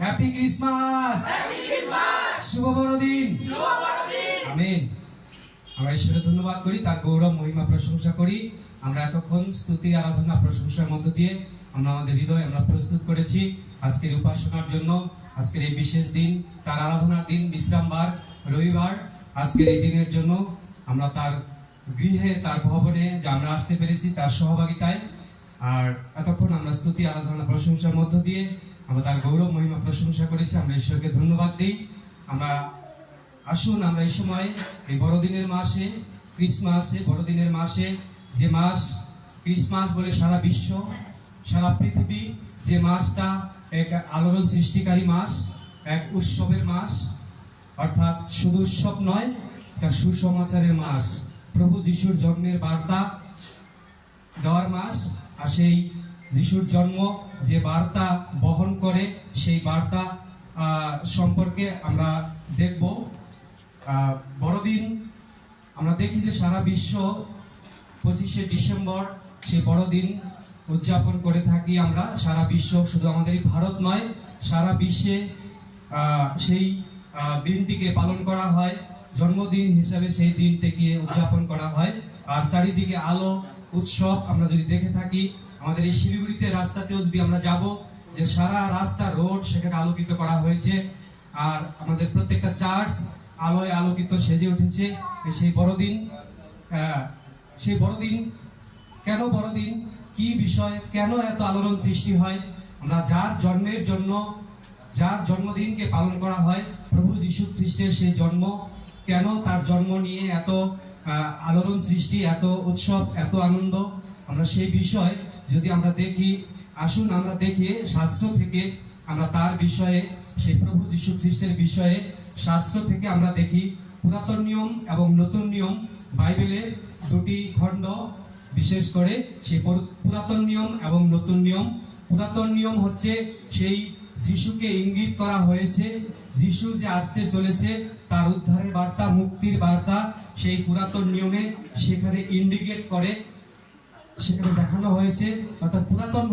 Happy Christmas, শুভ বড়দিন। আমিন। আমরা ঈশ্বরের ধন্যবাদ করি, তার গৌরব মহিমা প্রশংসা করি। আমরা এতক্ষণ স্তুতি আরাধনা প্রশংসার মধ্য দিয়ে আমরা আমাদের হৃদয় আমরা প্রস্তুত করেছি আজকের উপাসনার জন্য। আজকের এই বিশেষ দিন, তার আরাধনার দিন, বিশ্রামবার, রবিবার। আজকের এই দিনের জন্য আমরা তার গৃহে, তার ভবনে যে আমরা আসতে পেরেছি তার সহভাগিতায়। আর এতক্ষণ আমরা স্তুতি আরাধনা প্রশংসার মধ্য দিয়ে আমরা তার গৌরব মহিমা প্রশংসা করেছি। আমরা ঈশ্বরকে ধন্যবাদ দিই। আমরা আসুন আমরা এই সময় এই বড়দিনের মাসে, ক্রিসমাসে, বড়দিনের মাসে, যে মাস ক্রিসমাস বলে সারা বিশ্ব, সারা পৃথিবী, যে মাসটা এক আলোড়ন সৃষ্টিকারী মাস, এক উৎসবের মাস, অর্থাৎ শুধু উৎসব নয়, এটা সুসমাচারের মাস। প্রভু যিশুর জন্মের বার্তা দেওয়ার মাস। আর সেই যিশুর জন্ম যে বার্তা বহন করে, সেই বার্তা সম্পর্কে আমরা দেখব। বড়দিন আমরা দেখি যে সারা বিশ্ব 25শে ডিসেম্বর সেই বড়দিন উদযাপন করে থাকি আমরা। সারা বিশ্ব, শুধু আমাদের ভারত নয়, সারা বিশ্বে সেই দিনটিকে পালন করা হয়। জন্মদিন হিসাবে সেই দিনটিকে উদযাপন করা হয়। আর চারিদিকে আলো উৎসব আমরা যদি দেখে থাকি, আমাদের এই শিলিগুড়িতে রাস্তাতেও যদি আমরা যাব, যে সারা রাস্তা রোড সেখানে আলোকিত করা হয়েছে। আর আমাদের প্রত্যেকটা চার্চ আলোয় আলোকিত সেজে উঠেছে। সেই বড়দিন, সেই বড়দিন কেন বড়দিন, কি বিষয়, কেন এত আলোড়ন সৃষ্টি হয়? আমরা যার জন্মের জন্য, যার জন্মদিনকে পালন করা হয়, প্রভু যীশু খ্রিস্টের সেই জন্ম, কেন তার জন্ম নিয়ে এত আলোড়ন সৃষ্টি, এত উৎসব, এত আনন্দ, আমরা সেই বিষয় যদি আমরা দেখি, আসুন আমরা দেখি শাস্ত্র থেকে আমরা তার বিষয়ে, সেই প্রভু যীশু খ্রিস্টের বিষয়ে শাস্ত্র থেকে আমরা দেখি। পুরাতন নিয়ম এবং নতুন নিয়ম, বাইবেলে দুটি খণ্ড, বিশেষ করে সেই পুরাতন নিয়ম এবং নতুন নিয়ম। পুরাতন নিয়ম হচ্ছে সেই যিশুকে ইঙ্গিত করা হয়েছে, যিশু যে আসতে চলেছে, তার উদ্ধারের বার্তা, মুক্তির বার্তা, সেই পুরাতন নিয়মে সেখানে ইন্ডিকেট করে, সেখানে দেখানো হয়েছে। অর্থাৎ পুরাতন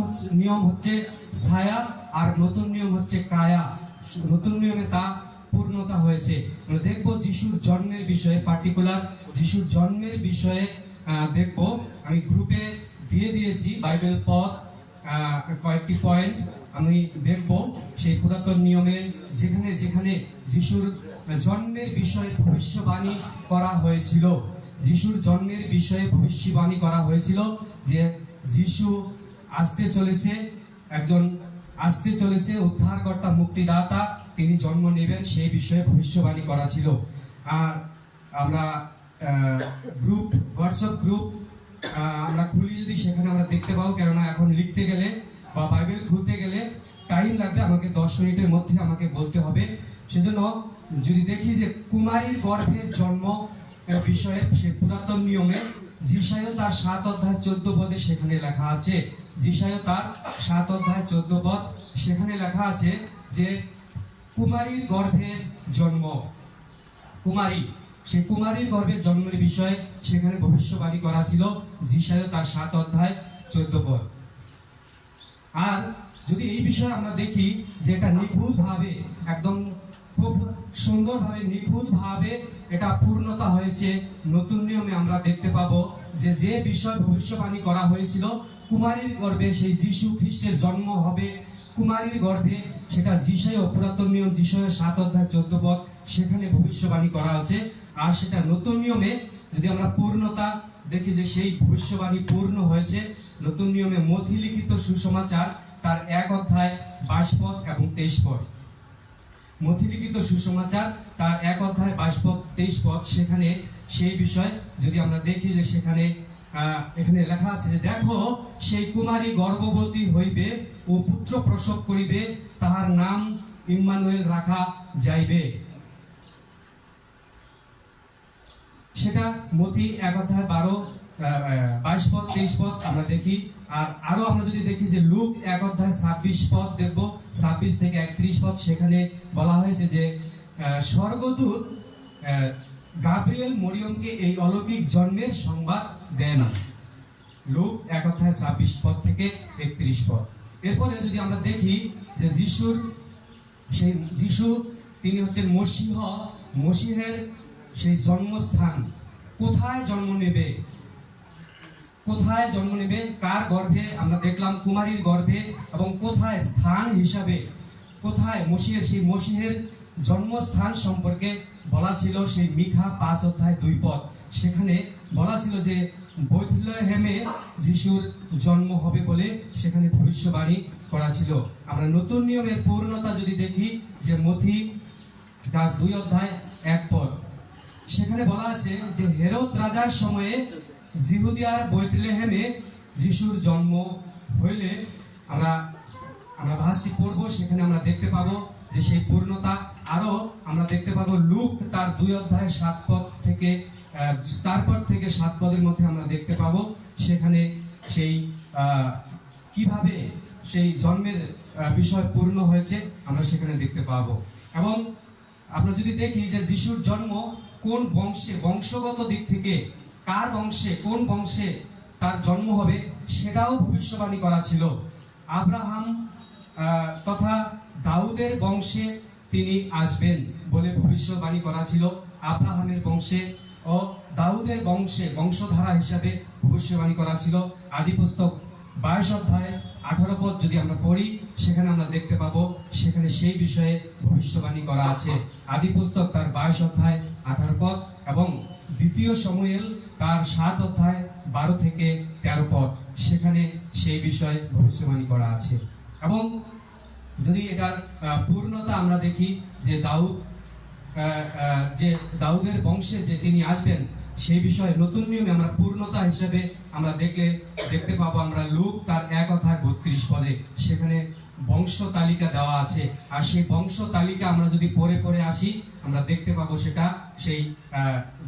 নিয়ম হচ্ছে ছায়া, আর নতুন নিয়ম হচ্ছে কায়া। নতুন নিয়মে তা পূর্ণতা হয়েছে। আমরা দেখব যিশুর জন্মের বিষয়ে, পার্টিকুলার যিশুর জন্মের বিষয়ে দেখব। আমি গ্রুপে দিয়ে দিয়েছি বাইবেল পথ, কয়েকটি পয়েন্ট আমি দেখব। সেই পুরাতন নিয়মের যেখানে যেখানে যিশুর জন্মের বিষয়ে ভবিষ্যবাণী করা হয়েছিল, যিশুর জন্মের বিষয়ে ভবিষ্যবাণী করা হয়েছিল যে যিশু আসতে চলেছে, একজন আসতে চলেছে উদ্ধারকর্তা, মুক্তিদাতা, তিনি জন্ম নেবেন, সেই বিষয়ে ভবিষ্যবাণী করা ছিল। আর আমরা গ্রুপ, হোয়াটসঅ্যাপ গ্রুপ আমরা খুলি, যদি সেখানে আমরা দেখতে পাবো, কেননা এখন লিখতে গেলে বা বাইবেল খুলতে গেলে টাইম লাগবে, আমাকে 10 মিনিটের মধ্যে আমাকে বলতে হবে। সেজন্য যদি দেখি যে কুমারীর গর্ভের জন্ম বিষয়ে, সে পুরাতন নিয়মে যিশায় তার 7 অধ্যায় 14 পদে সেখানে লেখা আছে। যিশায় তার 7 অধ্যায় 14 পদ, সেখানে লেখা আছে যে কুমারীর গর্ভের জন্ম, কুমারী, সেই কুমারীর গর্ভের জন্মের বিষয়ে সেখানে ভবিষ্যবাণী করা ছিল, যিশায় তার 7 অধ্যায় 14 পদ। আর যদি এই বিষয়ে আমরা দেখি যে এটা নিখুঁত ভাবে, একদম খুব সুন্দরভাবে, নিখুঁত ভাবে এটা পূর্ণতা হয়েছে নতুন নিয়মে। আমরা দেখতে পাবো যে যে বিষয় ভবিষ্যবাণী করা হয়েছিল, কুমারীর গর্ভে সেই যিশু খ্রিস্টের জন্ম হবে কুমারীর গর্ভে, সেটা যিশায় পুরাতন নিয়ম যিশায় 7 অধ্যায় 14 পদ সেখানে ভবিষ্যবাণী করা হচ্ছে। আর সেটা নতুন নিয়মে যদি আমরা পূর্ণতা দেখি যে সেই ভবিষ্যবাণী পূর্ণ হয়েছে নতুন নিয়মে। মথি লিখিত সুসমাচার তার 1 অধ্যায় 22 পদ এবং 23 পদ, মথি লিখিত সুসমাচার তার 1 অধ্যায় 22 পদ 23 পদ, সেখানে সেই বিষয় যদি আমরা দেখি যে সেখানে এখানে লেখা আছে যে দেখো, সেই কুমারী গর্ভবতী হইবে ও পুত্র প্রসব করিবে, তাহার নাম ইম্মানুয়েল রাখা যাইবে। সেটা মথি 1 অধ্যায় 22 পদ 23 পদ আমরা দেখি। আর আরো আমরা যদি দেখি যে লুক 1 অধ্যায় 26 পদ দেখব, 26 থেকে 31 পদ, সেখানে বলা হয়েছে যে স্বর্গদূত গাব্রিয়েল মরিয়মকে এই অলৌকিক জন্মের সংবাদ দেন। লুক 1 অধ্যায় 26 পদ থেকে 31 পদ। এরপরে যদি আমরা দেখি যে যিশুর সেই যিশু তিনি হচ্ছেন মসিহ, মসিহের সেই জন্মস্থান কোথায় জন্ম নেবে, কোথায় জন্ম নেবে, কার গর্ভে? আমরা দেখলাম কুমারীর গর্ভে। এবং কোথায় স্থান হিসাবে, কোথায় মসিহের, সেই মসিহের জন্মস্থান সম্পর্কে বলা ছিল সেই মিখা 5:2 সেখানে বলা ছিল যে বেথলেহেমে যিশুর জন্ম হবে বলে সেখানে ভবিষ্যবাণী করা ছিল। আমরা নতুন নিয়মের পূর্ণতা যদি দেখি যে মথি তার 2:1 সেখানে বলা আছে যে হেরোদ রাজার সময়ে জিহুদিয়ার বেথলেহেমে যিশুর জন্ম হইলে, আমরা ভাষটি পড়বো, সেখানে আমরা দেখতে পাবো যে সেই পূর্ণতা আরো আমরা দেখতে পাবো। লুক তার 2:7 থেকে 4 থেকে 7 মধ্যে আমরা দেখতে পাবো সেখানে সেই কিভাবে সেই জন্মের বিষয় পূর্ণ হয়েছে আমরা সেখানে দেখতে পাবো। এবং আমরা যদি দেখি যে যিশুর জন্ম কোন বংশে, বংশগত দিক থেকে কার বংশে, কোন বংশে তার জন্ম হবে সেটাও ভবিষ্যবাণী করা ছিল। আব্রাহাম তথা দাউদের বংশে তিনি আসবেন বলে ভবিষ্যবাণী করা ছিল। আব্রাহামের বংশে ও দাউদের বংশে বংশধারা হিসাবে ভবিষ্যবাণী করা ছিল। আদি পুস্তক 22:18 যদি আমরা পড়ি সেখানে আমরা দেখতে পাবো সেখানে সেই বিষয়ে ভবিষ্যবাণী করা আছে। আদি পুস্তক তার 22:18 এবং দ্বিতীয় শমূয়েল তার 7:12 থেকে 13 সেখানে সেই বিষয়ে ভবিষ্যবাণী করা আছে। এবং যদি এটার পূর্ণতা আমরা দেখি যে দাউদের বংশে যে তিনি আসবেন সেই বিষয়ে নতুন নিয়মে আমরা পূর্ণতা হিসেবে আমরা দেখতে পাবো। আমরা লুক তার 1:32 সেখানে বংশ তালিকা দেওয়া আছে। আর সেই বংশ তালিকা আমরা যদি পড়ে আসি আমরা দেখতে পাবো সেটা সেই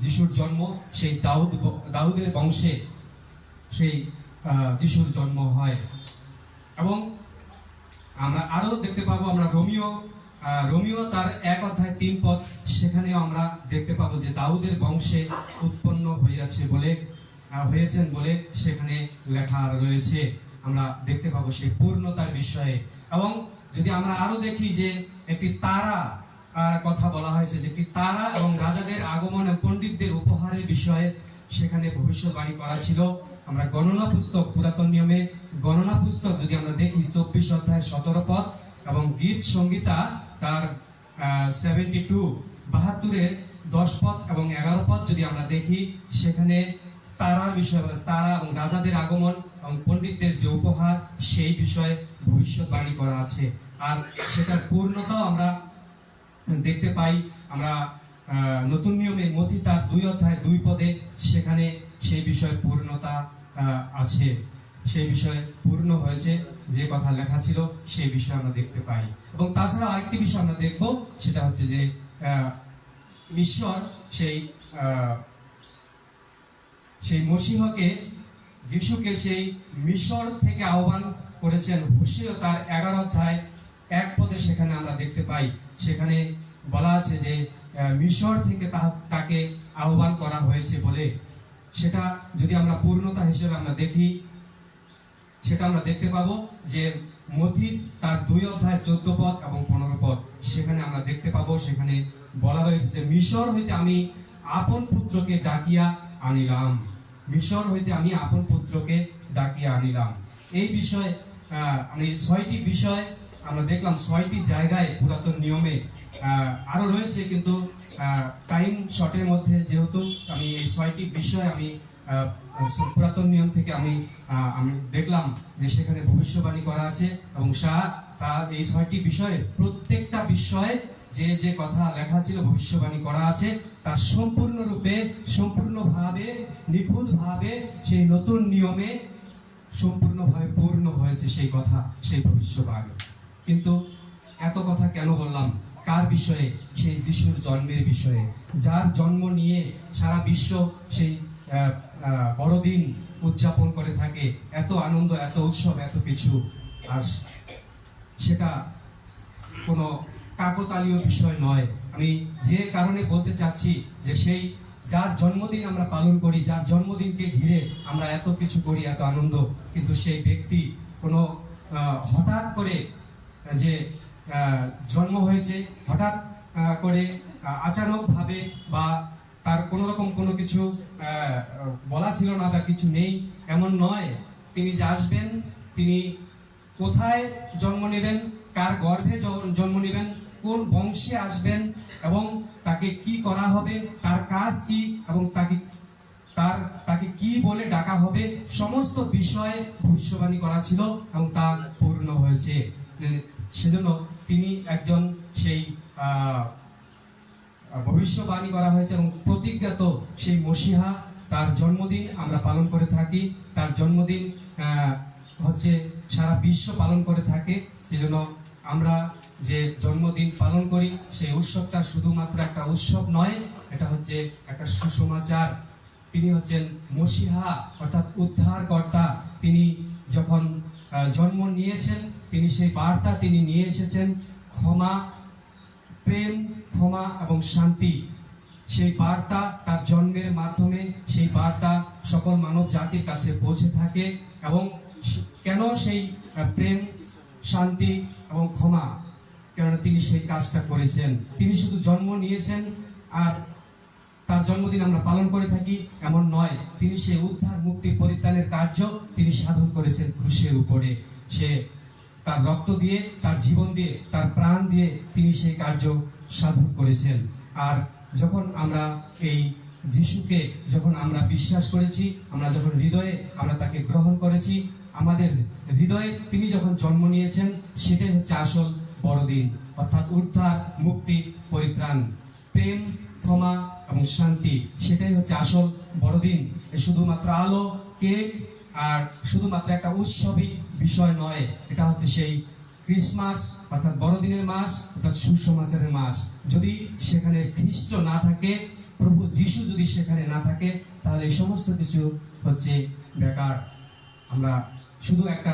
যিশুর জন্ম সেই দাউদের বংশে সেই যিশুর জন্ম হয়। এবং আমরা আরো দেখতে পাবো আমরা রোমিও তার 1:3 সেখানেও আমরা দেখতে পাবো যে দাউদের বংশে উৎপন্ন হয়েছেন বলে সেখানে লেখা রয়েছে। আমরা দেখতে পাবো সেই পূর্ণতার বিষয়ে। এবং যদি আমরা আরো দেখি যে একটি তারা কথা বলা হয়েছে, যে একটি তারা এবং রাজাদের আগমন এবং পণ্ডিতদের উপহারের বিষয়ে সেখানে ভবিষ্যৎবাণী করা ছিল। আমরা গণনা পুস্তক, পুরাতন নিয়মে গণনা পুস্তক যদি আমরা দেখি 24:17 এবং গীত সংগীতা তার 72 10 এবং 11 যদি আমরা দেখি সেখানে তারার বিষয়, তারা এবং রাজাদের আগমন এবং পণ্ডিতদের যে উপহার সেই বিষয়ে ভবিষ্যৎবাণী করা আছে। আর সেটার পূর্ণতাও আমরা দেখতে পাই। আমরা নতুন নিয়মে মথি তার 2:2 সেখানে সেই বিষয়ে পূর্ণতা আছে, সেই বিষয়ে পূর্ণ হয়েছে, যে কথা লেখা ছিল সেই বিষয় আমরা দেখতে পাই। এবং তাছাড়া আরেকটি বিষয় আমরা দেখব, সেটা হচ্ছে যে ঈশ্বর সেই মসিহকে, যিশুকে সেই মিশর থেকে আহ্বান করেছেন। হোশিয়া তার 11:1 সেখানে আমরা দেখতে পাই, সেখানে বলা আছে যে মিশর থেকে তাকে আহ্বান করা হয়েছে বলে। সেটা যদি আমরা পূর্ণতা হিসেবে আমরা দেখি সেটা আমরা দেখতে পাবো যে মথি তার 2:14 এবং 15 সেখানে আমরা দেখতে পাবো, সেখানে বলা হয়েছে যে মিশর হইতে আমি আপন পুত্রকে ডাকিয়া আনিলাম, মিশর হইতে আমি আপন পুত্রকে ডাকিয়া আনিলাম। এই বিষয়ে আমি 6টি বিষয় আমরা দেখলাম, 6টি জায়গায় পুরাতন নিয়মে আরো রয়েছে, কিন্তু টাইম শর্টের মধ্যে যেহেতু আমি এই 6টি বিষয় আমি পুরাতন নিয়ম থেকে আমি দেখলাম যে সেখানে ভবিষ্যবাণী করা আছে। এবং তার এই 6টি বিষয়ে প্রত্যেকটা বিষয়ে যে কথা লেখা ছিল ভবিষ্যবাণী করা আছে তা সম্পূর্ণরূপে, সম্পূর্ণভাবে, নিখুঁতভাবে সেই নতুন নিয়মে সম্পূর্ণভাবে পূর্ণ হয়েছে সেই কথা, সেই ভবিষ্যবাণী। কিন্তু এত কথা কেন বললাম? কার বিষয়ে? সেই যিশুর জন্মের বিষয়ে, যার জন্ম নিয়ে সারা বিশ্ব সেই বড়দিন উদযাপন করে থাকে, এত আনন্দ, এত উৎসব, এত কিছু। আর সেটা কোনো কাকতালীয় বিষয় নয়। আমি যে কারণে বলতে চাচ্ছি যে সেই যার জন্মদিন আমরা পালন করি, যার জন্মদিনকে ঘিরে আমরা এত কিছু করি, এত আনন্দ, কিন্তু সেই ব্যক্তি কোনো হঠাৎ করে যে জন্ম হয়েছে হঠাৎ করে আচানক ভাবে, বা তার কোনো রকম কোনো কিছু বলা ছিল না বা কিছু নেই এমন নয়। তিনি যে আসবেন, তিনি কোথায় জন্ম নেবেন, কার গর্ভে জন্ম নেবেন, কোন বংশে আসবেন এবং তাকে কি করা হবে, তার কাজ কি এবং তাকে কি বলে ডাকা হবে, সমস্ত বিষয়ে ভবিষ্যবাণী করা ছিল এবং তা পূর্ণ হয়েছে। সেজন্য তিনি একজন সেই ভবিষ্যবাণী করা হয়েছে এবং প্রতিজ্ঞাত সেই মসিহা। তার জন্মদিন আমরা পালন করে থাকি। তার জন্মদিন হচ্ছে সারা বিশ্ব পালন করে থাকে। সেজন্য আমরা যে জন্মদিন পালন করি, সেই উৎসবটা শুধুমাত্র একটা উৎসব নয়, এটা হচ্ছে একটা সুসমাচার। তিনি হচ্ছেন মসিহা অর্থাৎ উদ্ধারকর্তা। তিনি যখন জন্ম নিয়েছেন, তিনি সেই বার্তা তিনি নিয়ে এসেছেন, ক্ষমা, প্রেম, ক্ষমা এবং শান্তি। সেই বার্তা তার জন্মের মাধ্যমে সেই বার্তা সকল মানব জাতির কাছে পৌঁছে থাকে। এবং কেন সেই প্রেম, শান্তি এবং ক্ষমা, কেননা তিনি সেই কাজটা করেছেন। তিনি শুধু জন্ম নিয়েছেন আর তার জন্মদিন আমরা পালন করে থাকি এমন নয়, তিনি সেই উদ্ধার, মুক্তি, পরিত্রাণের কার্য তিনি সাধন করেছেন ক্রুশের উপরে। সে তার রক্ত দিয়ে, তার জীবন দিয়ে, তার প্রাণ দিয়ে তিনি সেই কার্য সাধন করেছেন। আর যখন আমরা এই যিশুকে যখন আমরা বিশ্বাস করেছি, আমরা যখন হৃদয়ে আমরা তাকে গ্রহণ করেছি, আমাদের হৃদয়ে তিনি যখন জন্ম নিয়েছেন, সেটাই হচ্ছে আসল বড়দিন। অর্থাৎ উদ্ধার, মুক্তি, পরিত্রাণ, প্রেম, ক্ষমা এবং শান্তি, সেটাই হচ্ছে আসল বড়দিন। শুধুমাত্র আলো, কেক আর শুধুমাত্র একটা উৎসবই বিষয় নয়। এটা হচ্ছে সেই ক্রিসমাস অর্থাৎ বড়দিনের মাস, অর্থাৎ সুসমাচারের মাস। যদি সেখানে খ্রিস্ট না থাকে, প্রভু যিশু যদি সেখানে না থাকে, তাহলে এই সমস্ত কিছু হচ্ছে বেকার। আমরা শুধু একটা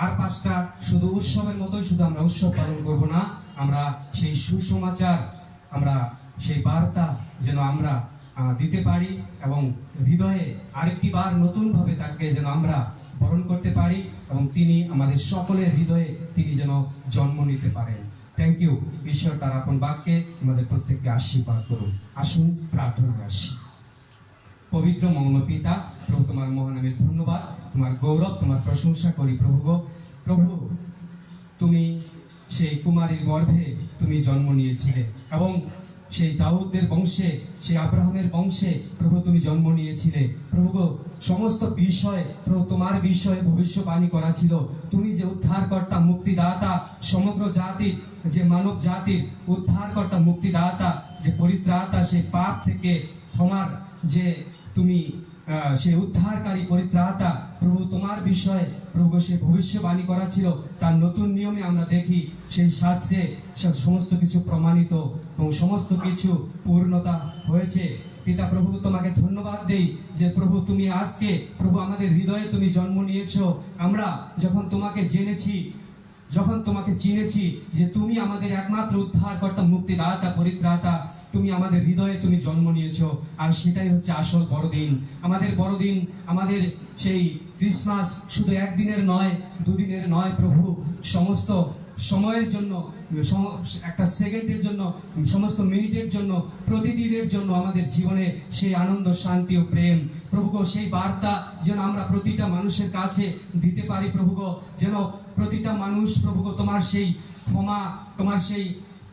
আর পাঁচটা শুধু উৎসবের মতোই শুধু আমরা উৎসব পালন করব না, আমরা সেই সুসমাচার, আমরা সেই বার্তা যেন আমরা দিতে পারি এবং হৃদয়ে আরেকটি বার নতুন ভাবে তাকে যেন আমরা বরণ করতে পারি এবং তিনি আমাদের সকলের হৃদয়ে তিনি যেন জন্ম নিতে পারেন। Thank you. ঈশ্বর তার আপন বাক্যে আমাদের প্রত্যেককে আশীর্বাদ করুন। আসুন প্রার্থনায় আসি। পবিত্র মহান পিতা, প্রভু তোমার মহানামের ধন্যবাদ, তোমার গৌরব, তোমার প্রশংসা করি প্রভু গো। প্রভু, তুমি সেই কুমারীর গর্ভে তুমি জন্ম নিয়েছিলে এবং সেই দাউদের বংশে, সেই আব্রাহামের বংশে প্রভু তুমি জন্ম নিয়েছিলে। প্রভু গো, সমস্ত বিষয় প্রভু তোমার বিষয়ে ভবিষ্যবাণী করা ছিল। তুমি যে উদ্ধারকর্তা, মুক্তিদাতা, সমগ্র জাতির, যে মানব জাতির উদ্ধারকর্তা, মুক্তিদাতা, যে পরিত্রাতা, সেই পাপ থেকে ক্ষমার যে তুমি সেই উদ্ধারকারী, পরিত্রাতা, প্রভু তোমার বিষয়ে প্রভু সে ভবিষ্যবাণী করা ছিল। তার নতুন নিয়মে আমরা দেখি সেই শাস্ত্রে সমস্ত কিছু প্রমাণিত এবং সমস্ত কিছু পূর্ণতা হয়েছে। পিতা প্রভু, তোমাকে ধন্যবাদ দেই যে প্রভু তুমি আজকে প্রভু আমাদের হৃদয়ে তুমি জন্ম নিয়েছো। আমরা যখন তোমাকে জেনেছি, যখন তোমাকে চিনেছি যে তুমি আমাদের একমাত্র উদ্ধারকর্তা, মুক্তিদাতা, পরিত্রাতা, তুমি আমাদের হৃদয়ে তুমি জন্ম নিয়েছো। আর সেটাই হচ্ছে আসল বড়দিন। আমাদের বড়দিন, আমাদের সেই ক্রিসমাস শুধু একদিনের নয়, দুদিনের নয় প্রভু, সমস্ত সময়ের জন্য, একটা সেকেন্ডের জন্য, সমস্ত মিনিটের জন্য, প্রতিদিনের জন্য আমাদের জীবনে সেই আনন্দ, শান্তি ও প্রেম প্রভু গো, সেই বার্তা যেন আমরা প্রতিটা মানুষের কাছে দিতে পারি প্রভু গো। যেন প্রতিটা মানুষ প্রভু গো তোমার সেই ক্ষমা, তোমার সেই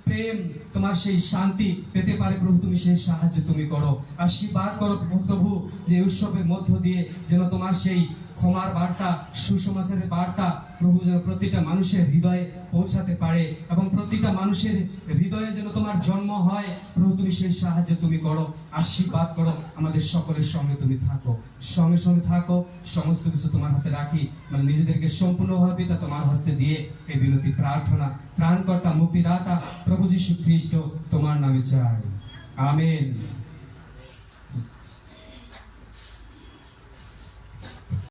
প্রেম, তোমার সেই শান্তি পেতে পারে প্রভু। তুমি সেই সাহায্য তুমি করো, আশীর্বাদ করো প্রভু, যে উৎসবের মধ্য দিয়ে যেন তোমার সেই ক্ষমার বার্তা, সুসমাচারের বার্তা প্রভু যেন প্রতিটা মানুষের হৃদয়ে পৌঁছাতে পারে এবং প্রতিটা মানুষের হৃদয়ে যেন তোমার জন্ম হয় প্রভু। তুমি সেই সাহায্য তুমি করো, আশীর্বাদ করো, আমাদের সকলের সঙ্গে তুমি থাকো, সঙ্গে সঙ্গে থাকো। সমস্ত কিছু তোমার হাতে রাখি, মানে নিজেদেরকে সম্পূর্ণভাবে পিতা তোমার হস্তে দিয়ে এই বিনতি প্রার্থনা ত্রাণকর্তা, মুক্তিদাতা প্রভু যীশু খ্রিস্ট তোমার নামে চাই, আমেন।